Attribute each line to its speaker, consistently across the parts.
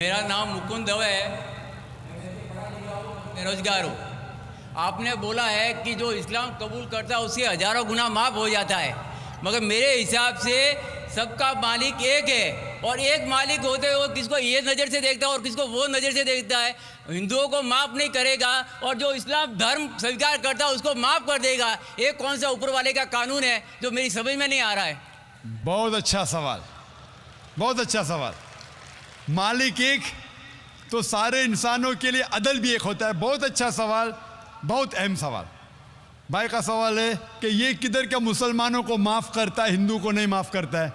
Speaker 1: मेरा नाम मुकुंद दवे है, बेरोजगार हूँ। आपने बोला है कि जो इस्लाम कबूल करता है उसके हज़ारों गुनाह माफ़ हो जाता है, मगर मेरे हिसाब से सबका मालिक एक है और एक मालिक होते हुए किसको ये नज़र से देखता है और किसको वो नज़र से देखता है। हिंदुओं को माफ़ नहीं करेगा और जो इस्लाम धर्म स्वीकार करता है उसको माफ़ कर देगा। ये कौन सा ऊपर वाले का कानून है जो मेरी समझ में नहीं आ रहा है।
Speaker 2: बहुत अच्छा सवाल, बहुत अच्छा सवाल। मालिक एक तो सारे इंसानों के लिए अदल भी एक होता है। बहुत अच्छा सवाल, बहुत अहम सवाल। भाई का सवाल है कि ये किधर का मुसलमानों को माफ़ करता है, हिंदू को नहीं माफ़ करता है।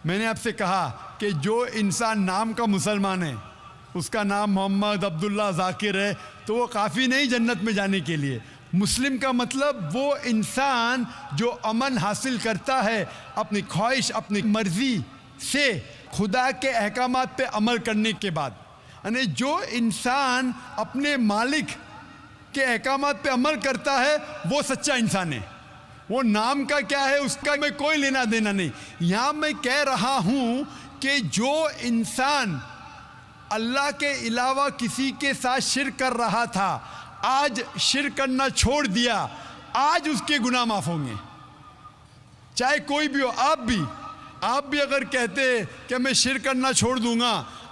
Speaker 2: मैंने आपसे कहा कि जो इंसान नाम का मुसलमान है, उसका नाम मोहम्मद, अब्दुल्ला, जाकिर है, तो वो काफ़ी नहीं जन्नत में जाने के लिए। मुस्लिम का मतलब वो इंसान जो अमन हासिल करता है अपनी ख्वाहिश, अपनी मर्ज़ी से खुदा के अहकामात पे अमल करने के बाद। यानी जो इंसान अपने मालिक के अहकामात पे अमल करता है वो सच्चा इंसान है। वो नाम का क्या है उसका मैं कोई लेना देना नहीं। यहाँ मैं कह रहा हूँ कि जो इंसान अल्लाह के अलावा किसी के साथ शिर्क कर रहा था, आज शिर्क करना छोड़ दिया, आज उसके गुनाह माफ़ होंगे। चाहे कोई भी हो, आप भी अगर कहते कि मैं शिर्क करना छोड़ दूंगा,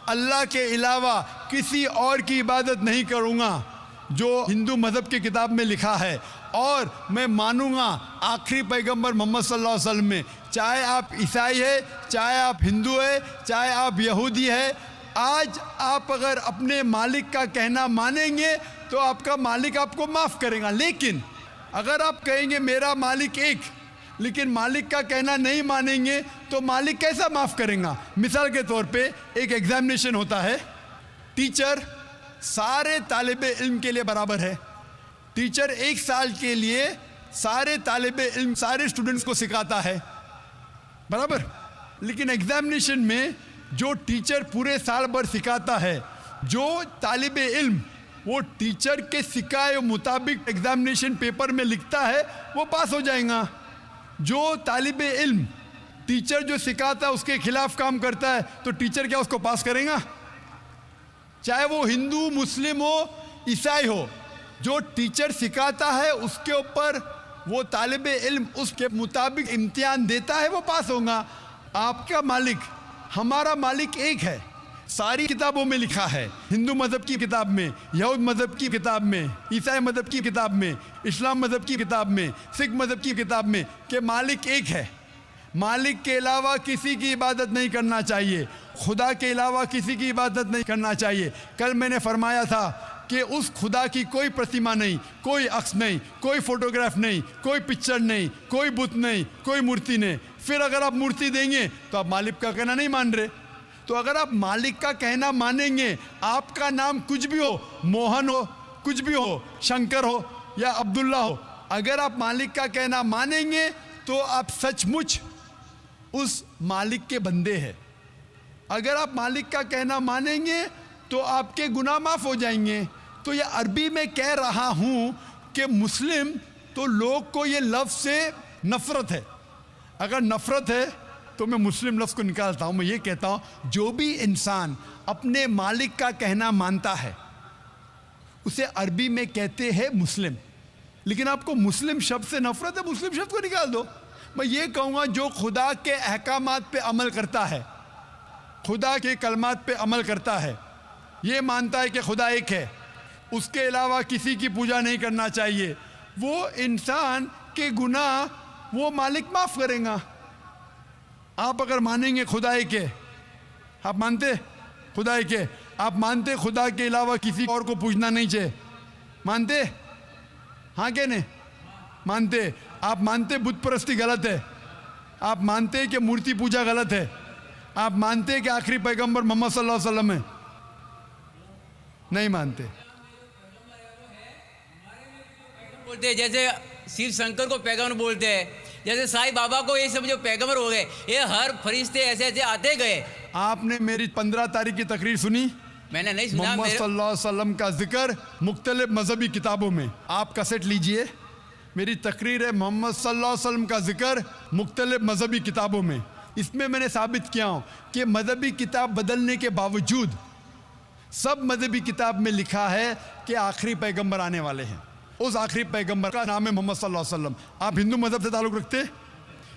Speaker 2: अल्लाह के अलावा किसी और की इबादत नहीं करूंगा जो हिंदू मज़हब की किताब में लिखा है, और मैं मानूंगा आखिरी पैगंबर मोहम्मद सल्लल्लाहु अलैहि वसल्लम में, चाहे आप ईसाई है, चाहे आप हिंदू है, चाहे आप यहूदी है, आज आप अगर अपने मालिक का कहना मानेंगे तो आपका मालिक आपको माफ़ करेगा। लेकिन अगर आप कहेंगे मेरा मालिक एक, लेकिन मालिक का कहना नहीं मानेंगे तो मालिक कैसा माफ़ करेगा। मिसाल के तौर पे एक एग्जामिनेशन होता है, टीचर सारे तालिबे इल्म के लिए बराबर है। टीचर एक साल के लिए सारे तालिबे इल्म, सारे स्टूडेंट्स को सिखाता है, बराबर। लेकिन एग्जामिनेशन में जो टीचर पूरे साल भर सिखाता है, जो तालिबे इल्म वो टीचर के सिखाए मुताबिक एग्जामिनेशन पेपर में लिखता है, वो पास हो जाएगा। जो तालिबे इल्म टीचर जो सिखाता है उसके खिलाफ काम करता है तो टीचर क्या उसको पास करेगा? चाहे वो हिंदू, मुस्लिम हो, ईसाई हो, जो टीचर सिखाता है उसके ऊपर वो तालिबे इल्म उसके मुताबिक इम्तिहान देता है, वो पास होगा। आपका मालिक, हमारा मालिक एक है। सारी किताबों में लिखा है, हिंदू मज़हब की किताब में, यहूद मज़हब की किताब में, ईसाई मज़हब की किताब में, इस्लाम मज़हब की किताब में, सिख मज़हब की किताब में कि मालिक एक है। मालिक के अलावा किसी की इबादत नहीं करना चाहिए, खुदा के अलावा किसी की इबादत नहीं करना चाहिए। कल मैंने फरमाया था कि उस खुदा की कोई प्रतिमा नहीं, कोई अक्स नहीं, कोई फोटोग्राफ नहीं, कोई पिक्चर नहीं, कोई बुत नहीं, कोई मूर्ति नहीं। फिर अगर आप मूर्ति देंगे तो आप मालिक का कहना नहीं मान रहे। तो अगर आप मालिक का कहना मानेंगे, आपका नाम कुछ भी हो, मोहन हो, कुछ भी हो, शंकर हो या अब्दुल्ला हो, अगर आप मालिक का कहना मानेंगे तो आप सचमुच उस मालिक के बंदे हैं। अगर आप मालिक का कहना मानेंगे तो आपके गुनाह माफ़ हो जाएंगे। तो ये अरबी में कह रहा हूँ कि मुस्लिम तो लोग को ये लफ्ज़ से नफ़रत है। अगर नफ़रत है तो मैं मुस्लिम लफ्ज़ को निकालता हूँ। मैं ये कहता हूँ जो भी इंसान अपने मालिक का कहना मानता है उसे अरबी में कहते हैं मुस्लिम। लेकिन आपको मुस्लिम शब्द से नफ़रत है, मुस्लिम शब्द को निकाल दो। मैं ये कहूँगा जो खुदा के अहकामात पे अमल करता है, खुदा के कलमात पे अमल करता है, ये मानता है कि खुदा एक है, उसके अलावा किसी की पूजा नहीं करना चाहिए, वो इंसान के गुनाह वो मालिक माफ़ करेगा। आप अगर मानेंगे खुदा एक है, आप मानते खुदा एक है, आप मानते खुदा के अलावा किसी और को पूछना नहीं चाहिए, मानते? हाँ क्या नहीं मानते? आप मानते बुत परस्ती गलत है, आप मानते कि मूर्ति पूजा गलत है, आप मानते कि आखिरी पैगंबर मोहम्मद सल्लल्लाहु अलैहि वसल्लम है? नहीं मानते।
Speaker 1: बोलते हैं जैसे शिव शंकर को पैगंबर बोलते हैं, जैसे साईं बाबा को ये सब जो पैगंबर हो गए, ये हर फरिश्ते ऐसे ऐसे आते गए। आपने
Speaker 2: मेरी 15 तारीख की तकरीर सुनी?
Speaker 1: मैंने नहीं सुना।
Speaker 2: मोहम्मद सल्लल्लाहु अलैहि वसल्लम का जिक्र मुख्तलिफ मजहबी किताबों में, आप कैसेट लीजिए, मेरी तकरीर है मोहम्मद सल्लल्लाहु अलैहि वसल्लम का जिक्र मुख्तलिफ मजहबी किताबों में। इसमें मैंने साबित किया हूँ कि मजहबी किताब बदलने के बावजूद सब मजहबी किताब में लिखा है कि आखिरी पैगंबर आने वाले हैं। उस आखिरी पैगंबर का नाम है मोहम्मद सल्लल्लाहु अलैहि वसल्लम। आप हिंदू मजहब से ताल्लुक़ रखते?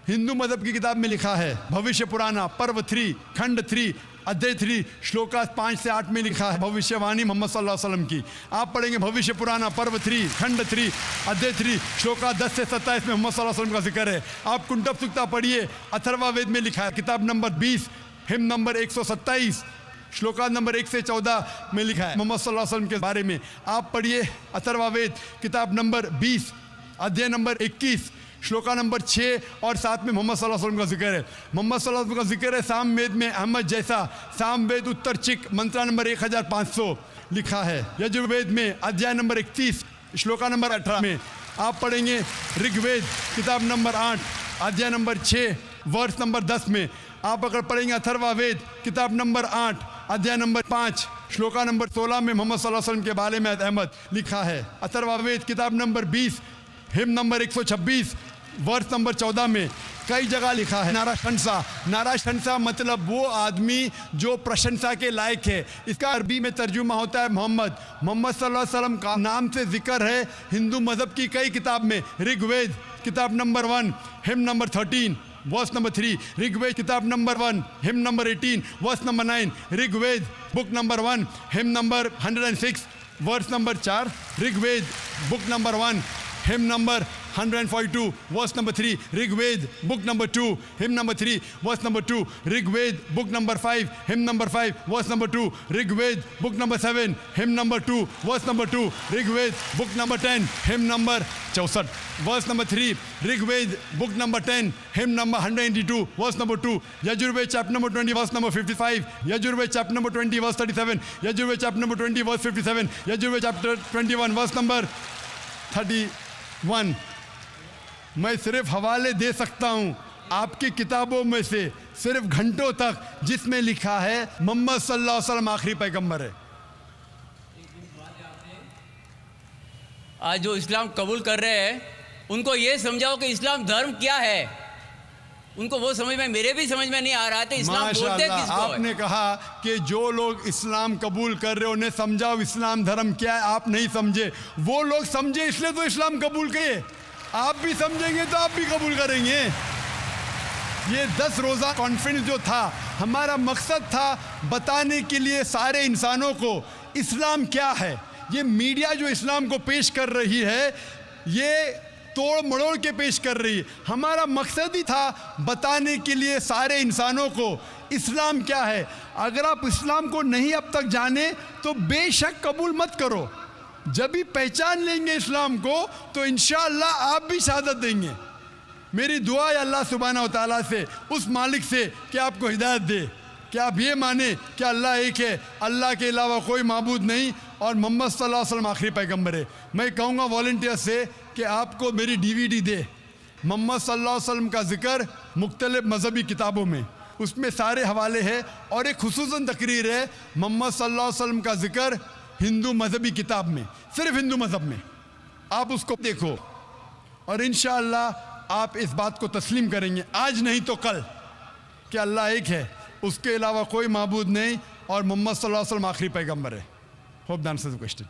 Speaker 2: हिंदू मजहब की किताब में लिखा है, भविष्य पुराना पर्व 3 खंड 3 अध्याय 3 श्लोका 5 से 8 में लिखा है भविष्यवाणी मोहम्मद सल्लल्लाहु अलैहि वसल्लम की। आप पढ़ेंगे भविष्य पुराना पर्व 3 खंड 3 अध्याय 3 श्लोका 10 से 27 में मोहम्मद सल्लल्लाहु अलैहि वसल्लम का जिक्र है। आप कुंटब सुक्ता पढ़िए, अथर्वा वेद में लिखा है, किताब number 20 him number 127 shloka number 1 से 14 में लिखा है मोहम्मद सल्लल्लाहु अलैहि वसल्लम के बारे में। आप पढ़िए अथर्वा वेद किताब नंबर 20 अध्याय नंबर 21 श्लोका नंबर 6 और 7 में मोहम्मद सल्लल्लाहु अलैहि वसल्लम का जिक्र है। मोहम्मद सल्लल्लाहु अलैहि वसल्लम का जिक्र है साम वेद में अहमद जैसा, साम वेद उत्तर चिक मंत्रा नंबर 1500 लिखा है। यजुर्वेद में अध्याय नंबर 31 श्लोका नंबर 18 में। आप पढ़ेंगे ऋग्वेद किताब नंबर 8 अध्याय नंबर 6 वर्ष नंबर 10 में। आप अगर पढ़ेंगे अथर्वा वेद किताब नंबर 8 अध्याय नंबर 5 श्लोका नंबर 16 में मोहम्मद सल्लल्लाहु अलैहि वसल्लम के बारे में अहमद लिखा है। अथर्वा वेद किताब नंबर 20 हिम नंबर 126 वर्ष नंबर 14 में कई जगह लिखा है नाराशंसा। नाराशंसा मतलब वो आदमी जो प्रशंसा के लायक है। इसका अरबी में तर्जुमा होता है मोहम्मद। मोहम्मद सल्लल्लाहु अलैहि वसल्लम का नाम से जिक्र है हिंदू मज़हब की कई किताब में। ऋग्वेद किताब number 1 hymn number 13 verse number 3, Rigveda किताब number 1 hymn number 18 verse number 9, Rigveda book number 1 hymn number 106 verse number 4, Rigveda book number 1 hymn number 142 verse number 3, Rigveda book number 2 hymn number 3 verse number 2, Rigveda book number 5 hymn number 5 verse number 2, Rigveda book number 7 hymn number 2 verse number 2, Rigveda book number 10 hymn number 64 verse number 3, Rigveda book number 10 hymn number 182 verse number 2, Yajurveda chapter number 20 verse number 55, Yajurveda chapter number 20 verse 37, Yajurveda chapter number 20 verse 57, Yajurveda chapter 21 verse number 31। मैं सिर्फ हवाले दे सकता हूँ आपकी किताबों में से सिर्फ घंटों तक, जिसमें लिखा है मोहम्मद सल्लल्लाहु अलैहि वसल्लम आखिरी पैगंबर है।
Speaker 1: आज जो इस्लाम कबूल कर रहे हैं उनको ये समझाओ कि इस्लाम धर्म क्या है। उनको वो समझ में, मेरे भी समझ में नहीं आ रहा था इस्लाम बोलते किसको है।
Speaker 2: आपने कहा कि जो लोग इस्लाम कबूल कर रहे हो उन्हें समझाओ इस्लाम धर्म क्या है। आप नहीं समझे, वो लोग समझे इसलिए तो इस्लाम कबूल किए। आप भी समझेंगे तो आप भी कबूल करेंगे। ये 10 रोज़ा कॉन्फ्रेंस जो था, हमारा मकसद था बताने के लिए सारे इंसानों को इस्लाम क्या है। ये मीडिया जो इस्लाम को पेश कर रही है, ये तोड़ मड़ोड़ के पेश कर रही है। हमारा मकसद ही था बताने के लिए सारे इंसानों को इस्लाम क्या है। अगर आप इस्लाम को नहीं अब तक जाने तो बेशक कबूल मत करो। जब भी पहचान लेंगे इस्लाम को तो इंशाअल्लाह आप भी शहादत देंगे। मेरी दुआ है अल्लाह सुब्हानहू व तआला से, उस मालिक से, कि आपको हिदायत दे कि आप ये माने कि अल्लाह एक है, अल्लाह के अलावा कोई माबूद नहीं और मोहम्मद सल्लल्लाहु अलैहि वसल्लम आखिरी पैगंबर है। मैं कहूँगा वॉलंटियर से कि आपको मेरी DVD दे, मोहम्मद सल्लल्लाहु अलैहि वसल्लम का जिक्र मुख्तलिफ मजहबी किताबों में, उसमें सारे हवाले हैं। और एक खुसूसन तकरीर है मोहम्मद सल्लल्लाहु अलैहि वसल्लम का जिक्र हिंदू मजहबी किताब में, सिर्फ हिंदू मजहब में। आप उसको देखो और इंशाअल्लाह आप इस बात को तस्लीम करेंगे, आज नहीं तो कल, कि अल्लाह एक है, उसके अलावा कोई माबूद नहीं और मोहम्मद सल्लल्लाहु अलैहि वसल्लम आखिरी पैगंबर है। Hope the answer the question.